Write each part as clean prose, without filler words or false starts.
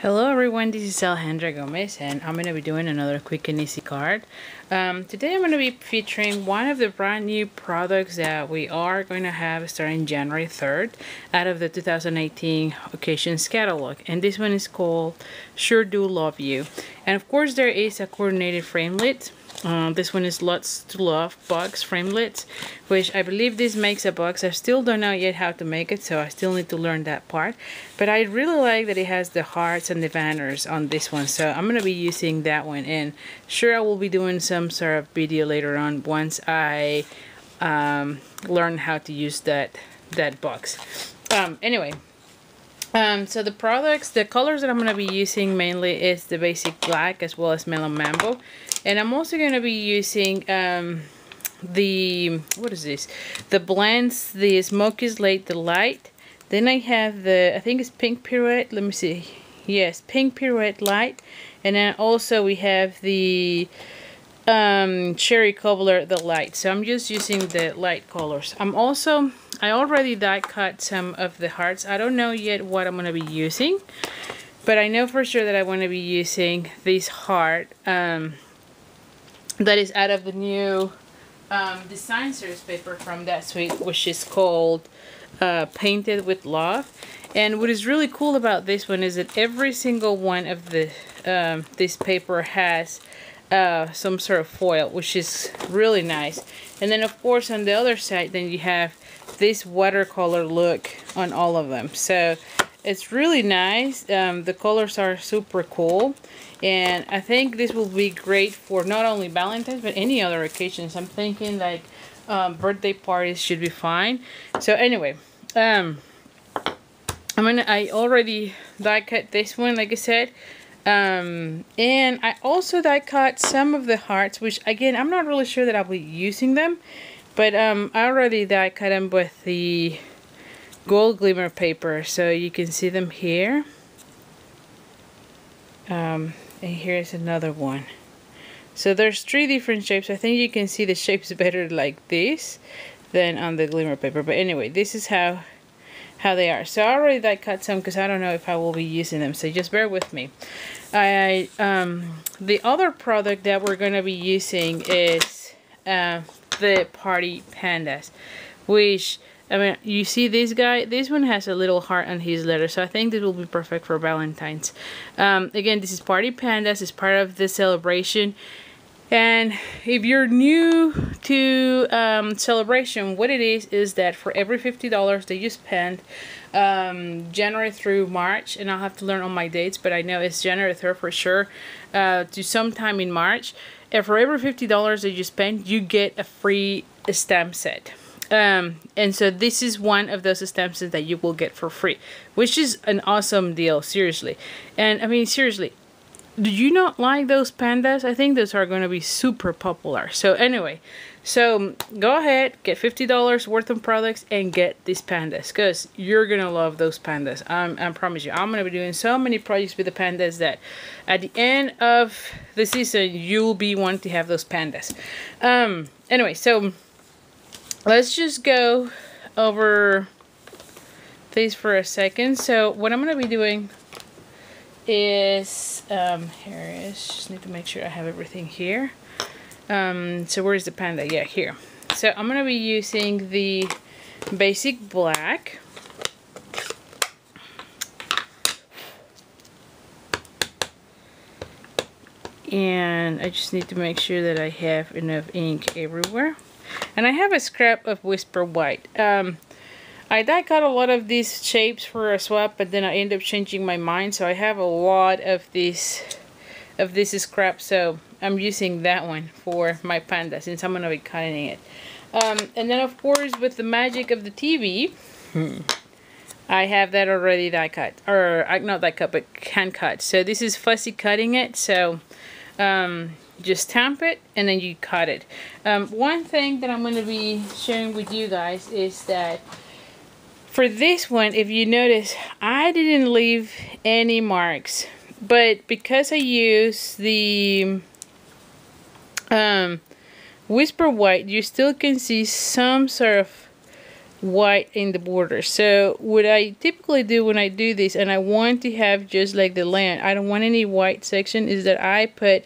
Hello everyone, this is Alejandra Gomez and I'm going to be doing another quick and easy card. Today I'm going to be featuring one of the brand new products that we are going to have starting January 3rd out of the 2018 Occasions catalog, and this one is called Sure Do Love You. And of course there is a coordinated framelit. This one is Lots to Love box framelits, which I believe this makes a box. I still don't know yet how to make it, so I still need to learn that part. But I really like that it has the hearts and the banners on this one, so I'm going to be using that one. And sure, I will be doing some sort of video later on once I learn how to use that box. Anyway. So the products, the colors that I'm going to be using mainly is the basic black as well as mellow mambo. And I'm also going to be using what is this? The blends, the Smoky Slate, the light. Then I have the, I think it's pink pirouette. Let me see. Yes, pink pirouette light. And then also we have the cherry cobbler, the light. So I'm just using the light colors. I already die cut some of the hearts. I don't know yet what I'm going to be using, but I know for sure that I want to be using this heart that is out of the new design series paper from That Sweet, which is called Painted with Love. And what is really cool about this one is that every single one of the this paper has some sort of foil, which is really nice. And then of course on the other side then you have this watercolor look on all of them, so it's really nice. The colors are super cool, and I think this will be great for not only Valentine's but any other occasions. I'm thinking like birthday parties should be fine. So anyway, I already die cut this one, like I said. And I also die cut some of the hearts, which again I'm not really sure that I'll be using them, but I already die cut them with the gold glimmer paper, so you can see them here. And here's another one. So there's 3 different shapes. I think you can see the shapes better like this than on the glimmer paper, but anyway, this is how they are. So I already die cut some because I don't know if I will be using them, so just bear with me. The other product that we're going to be using is the Party Pandas, which, I mean, you see this guy, this one has a little heart on his letter, so I think this will be perfect for Valentine's. Again, this is Party Pandas, it's part of the celebration. And if you're new to celebration, what it is that for every $50 that you spend January through March, and I'll have to learn on my dates, but I know it's January 3rd for sure, to sometime in March, and for every $50 that you spend, you get a free stamp set. And so this is one of those stamp sets that you will get for free, which is an awesome deal, seriously. And I mean, seriously, do you not like those pandas? I think those are going to be super popular. So anyway, so go ahead, get $50 worth of products and get these pandas, because you're going to love those pandas. I promise you. I'm going to be doing so many projects with the pandas that at the end of the season, you'll be wanting to have those pandas. Anyway, so let's just go over this for a second. So what I'm going to be doing is here it is, just need to make sure I have everything here. So where's the panda? Yeah, here. So I'm gonna be using the basic black, and I just need to make sure that I have enough ink everywhere, and I have a scrap of Whisper White. I die cut a lot of these shapes for a swap, but then I end up changing my mind, so I have a lot of this scrap, so I'm using that one for my panda since I'm gonna be cutting it. And then of course with the magic of the TV, I have that already die cut, or not die cut but hand cut. So this is fussy cutting it, so just stamp it and then you cut it. One thing that I'm going to be sharing with you guys is that for this one, if you notice, I didn't leave any marks, but because I use the Whisper White, you still can see some sort of white in the border. So what I typically do when I do this, and I want to have just like the land, I don't want any white section, is that I put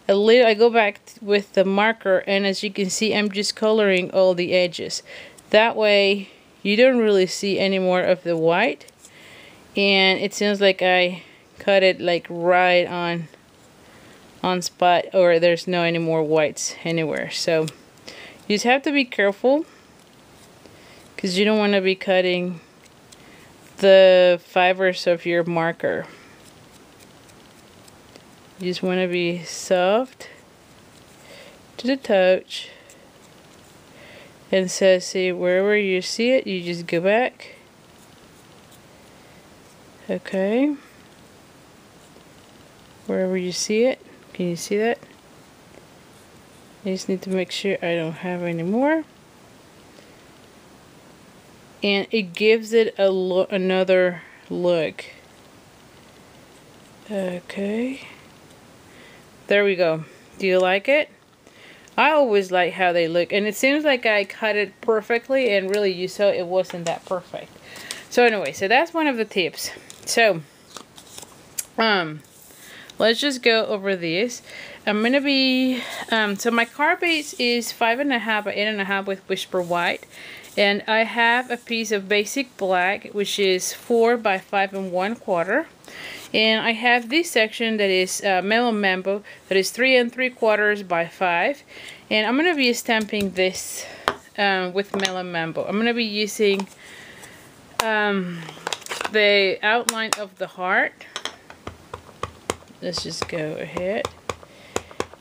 a little, I go back with the marker, and as you can see, I'm just coloring all the edges. That way you don't really see any more of the white, and it seems like I cut it like right on spot, or there's no any more whites anywhere. So you just have to be careful, because you don't want to be cutting the fibers of your marker. You just want to be soft to the touch. And so see, wherever you see it, you just go back. Okay. Wherever you see it. Can you see that? I just need to make sure I don't have any more. And it gives it another look. Okay. There we go. Do you like it? I always like how they look, and it seems like I cut it perfectly, and really you saw it wasn't that perfect. So anyway, so that's one of the tips. So let's just go over this. I'm gonna be so my card base is 5.5 by 8.5 with Whisper White, and I have a piece of basic black which is 4 by 5 1/4. And I have this section that is Melon Mambo, that is 3 3/4 by 5. And I'm going to be stamping this with Melon Mambo. I'm going to be using the outline of the heart. Let's just go ahead.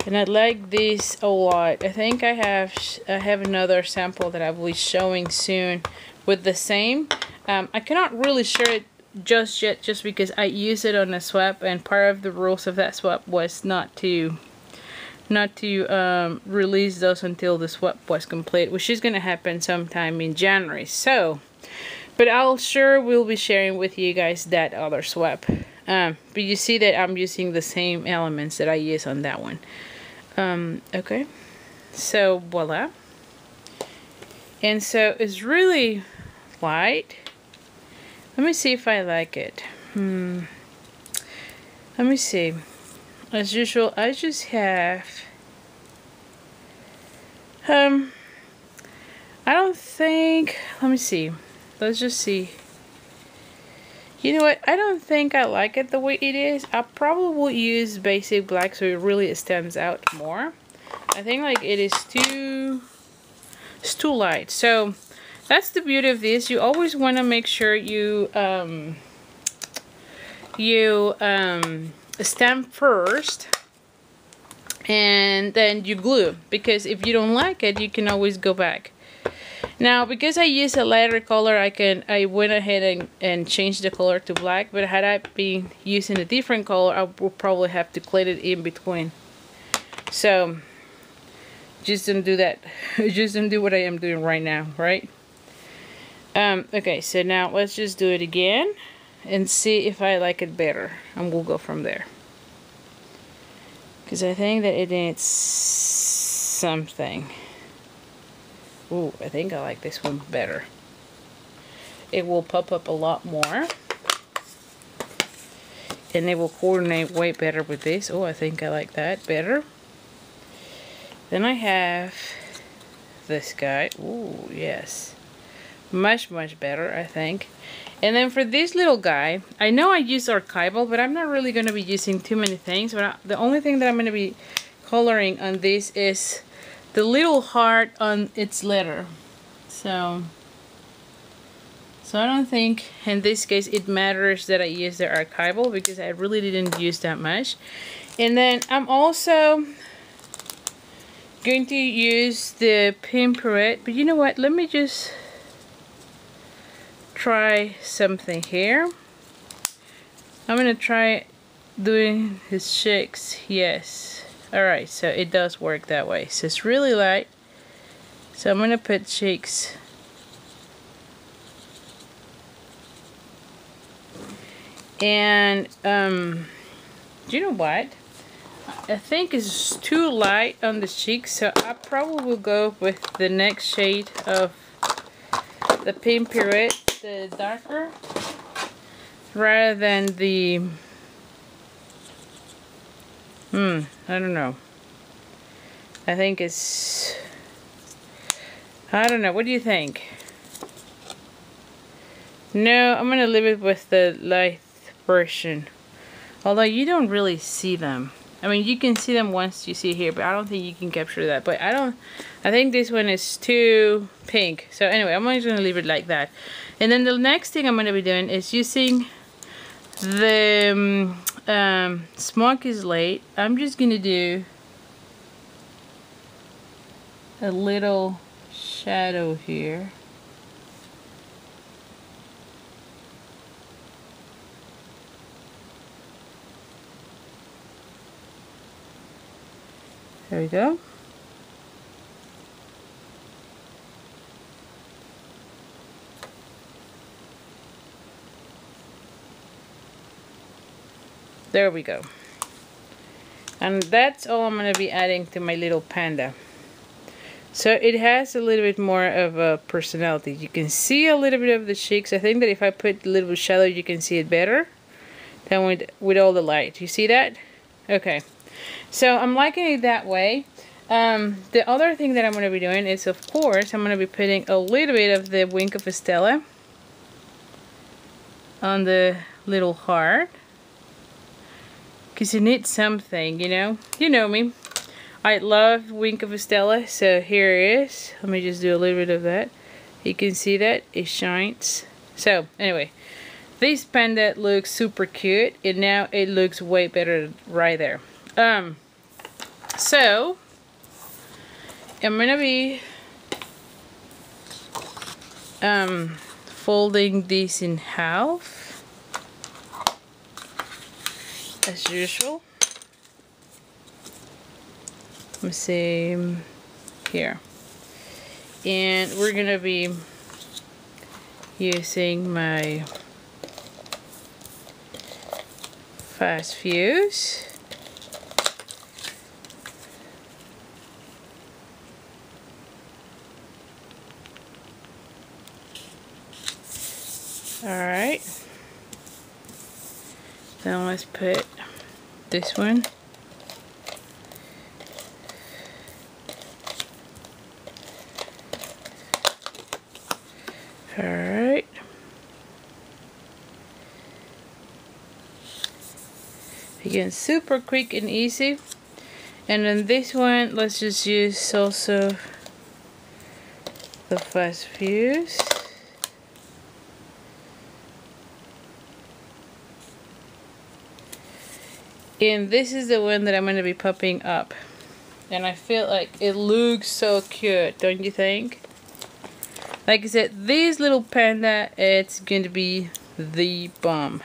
And I like this a lot. I think I have another sample that I will be showing soon with the same. I cannot really share it just yet, just because I use it on a swap, and part of the rules of that swap was not to release those until the swap was complete, which is gonna happen sometime in January. So, but I'll sure will be sharing with you guys that other swap. But you see that I'm using the same elements that I use on that one. Okay, so voila. And so it's really light. Let me see if I like it. Let me see. As usual, I just have I don't think, let me see. Let's just see. You know what? I don't think I like it the way it is. I probably will use basic black so it really stands out more. I think like it is it's too light. So that's the beauty of this. You always want to make sure you stamp first and then you glue, because if you don't like it, you can always go back. Now, because I use a lighter color, I went ahead and changed the color to black, but had I been using a different color, I would probably have to clean it in between. So just don't do that. Just don't do what I am doing right now, right? Okay, so now let's just do it again and see if I like it better, and we'll go from there, because I think that it needs something. Ooh, I think I like this one better. It will pop up a lot more, and it will coordinate way better with this. Oh, I think I like that better. Then I have this guy. Ooh, yes. Much better, I think. And then for this little guy, I know I use archival, but I'm not really going to be using too many things. But the only thing that I'm going to be coloring on this is the little heart on its letter. So I don't think in this case it matters that I use the archival, because I really didn't use that much. And then I'm also going to use the Pimperette, but you know what, let me just try something here. I'm gonna try doing his shakes. Yes, alright, so it does work that way. So it's really light, so I'm gonna put shakes. And do you know what, I think it's too light on the cheeks, so I probably will go with the next shade of the pink pirouette, the darker, rather than the I don't know. I think it's, I don't know. What do you think? No, I'm gonna leave it with the light version. Although you don't really see them. I mean, you can see them once you see here, but I don't think you can capture that. But I think this one is too pink. So anyway, I'm just gonna leave it like that. And then the next thing I'm gonna be doing is using the Smoke is Late. I'm just gonna do a little shadow here. There we go. There we go. And that's all I'm going to be adding to my little panda. So it has a little bit more of a personality. You can see a little bit of the cheeks. I think that if I put a little bit of shadow, you can see it better than with all the light. You see that? Okay. So I'm liking it that way. The other thing that I'm going to be doing is, of course, I'm going to be putting a little bit of the Wink of Stella on the little heart. Because you need something, you know? You know me. I love Wink of Stella, so here it is. Let me just do a little bit of that. You can see that it shines. So anyway, this panda looks super cute, and now it looks way better right there. So I'm gonna be folding this in half as usual. Let me see here, and we're gonna be using my fast fuse. Alright, then let's put this one. Alright. Again, super quick and easy. And then this one, let's just use also the fast fuse. And this is the one that I'm going to be popping up. And I feel like it looks so cute, don't you think? Like I said, this little panda, it's going to be the bomb.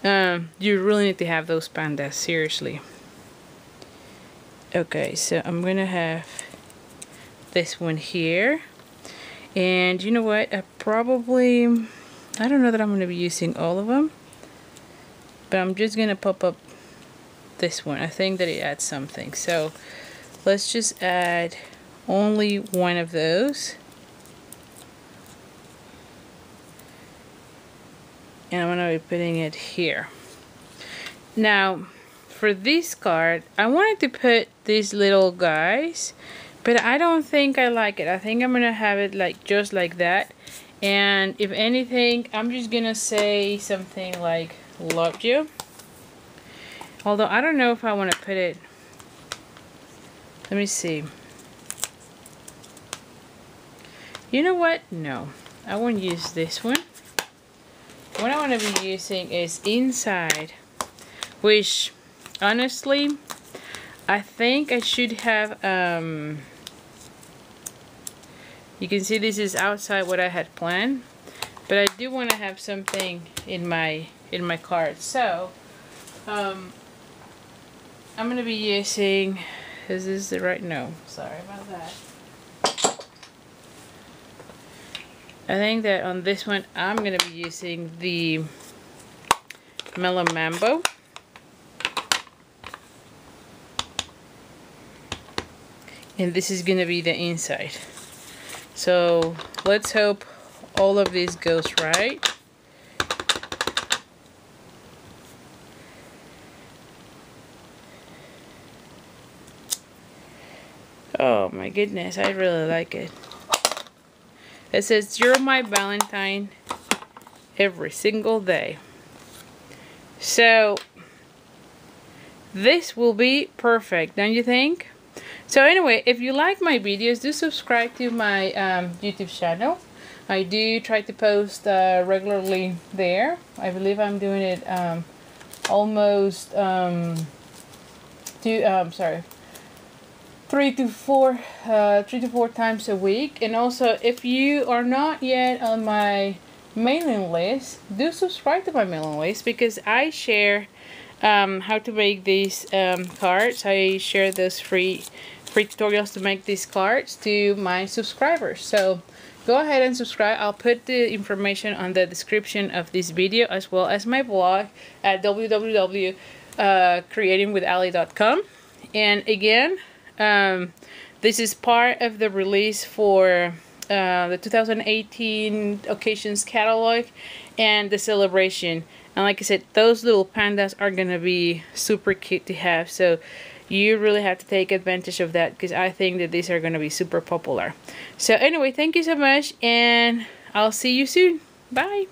You really need to have those pandas, seriously. Okay, so I'm going to have this one here. And you know what? I don't know that I'm going to be using all of them. But I'm just gonna pop up this one. I think that it adds something. So let's just add only one of those. And I'm gonna be putting it here. Now, for this card, I wanted to put these little guys, but I don't think I like it. I think I'm gonna have it like just like that. And if anything, I'm just gonna say something like, loved you. Although I don't know if I want to put it. Let me see. You know what? No, I won't use this one. What I want to be using is inside, which honestly I think I should have you can see this is outside what I had planned, but I do want to have something in my card. So I'm gonna be using, is this the right, no, sorry about that. I think that on this one I'm gonna be using the Mellow Mambo. And this is gonna be the inside. So let's hope all of this goes right. Oh my goodness, I really like it. It says, "You're my Valentine every single day." So this will be perfect, don't you think? So anyway, if you like my videos, do subscribe to my YouTube channel. I do try to post regularly there. I believe I'm doing it almost 3 to 4 times a week. And also, if you are not yet on my mailing list, do subscribe to my mailing list, because I share how to make these cards. I share those free tutorials to make these cards to my subscribers. So go ahead and subscribe. I'll put the information on the description of this video, as well as my blog at www.creatingwithali.com. And again, this is part of the release for the 2018 occasions catalog and the celebration. And like I said, those little pandas are gonna be super cute to have, so you really have to take advantage of that, because I think that these are gonna be super popular. So anyway, thank you so much, and I'll see you soon. Bye.